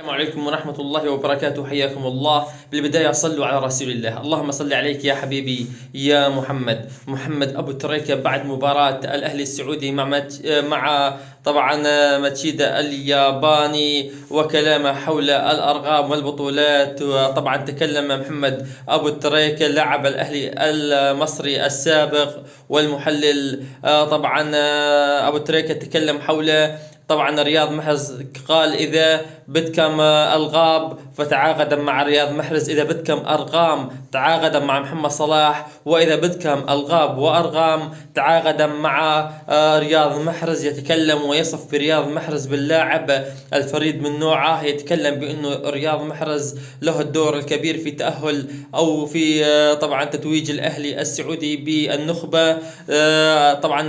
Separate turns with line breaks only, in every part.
السلام عليكم ورحمة الله وبركاته، حياكم الله. بالبداية صلوا على رسول الله، اللهم صل عليك يا حبيبي يا محمد أبو تريكة. بعد مباراة الأهلي السعودي مع طبعا ماتشيدا الياباني وكلامه حول الأرقام والبطولات، وطبعا تكلم محمد أبو تريكة لاعب الأهلي المصري السابق والمحلل. طبعا أبو تريكة تكلم حول طبعا رياض محرز، قال إذا بدكم ألقاب فتعاقد مع رياض محرز، إذا بدكم أرقام تعاقد مع محمد صلاح، وإذا بدكم ألقاب وأرقام تعاقد مع رياض محرز. يتكلم ويصف برياض محرز باللاعب الفريد من نوعه، يتكلم بأنه رياض محرز له الدور الكبير في تأهل أو في طبعا تتويج الأهلي السعودي بالنخبة. طبعا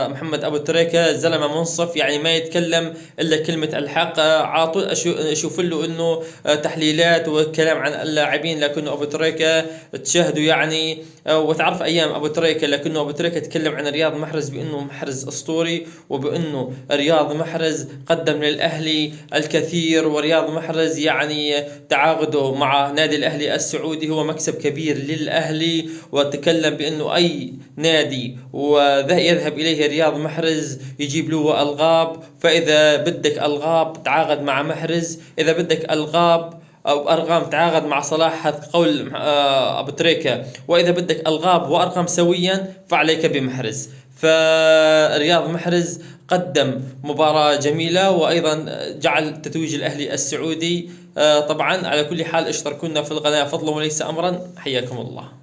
محمد أبو تريكة زلمة منصف، يعني ما يتكلم إلا كلمة الحق. عاطل اشوف له انه تحليلات وكلام عن اللاعبين، لكنه ابو تريكة تشاهدوا يعني وتعرف ايام ابو تريكة، لكنه ابو تريكة تكلم عن رياض محرز بانه محرز اسطوري، وبانه رياض محرز قدم للاهلي الكثير، ورياض محرز يعني تعاقده مع نادي الاهلي السعودي هو مكسب كبير للاهلي. وتكلم بانه اي نادي ويذهب اليه رياض محرز يجيب له القاب، فاذا بدك القاب تعاقد مع محرز، اذا بدك القاب او ارقام تعاقد مع صلاح. هذا قول ابو تريكة. واذا بدك القاب وارقام سويا فعليك بمحرز. فرياض محرز قدم مباراة جميلة، وايضا جعل تتويج الاهلي السعودي. طبعا على كل حال اشتركونا في القناة فضلا وليس امرا، حياكم الله.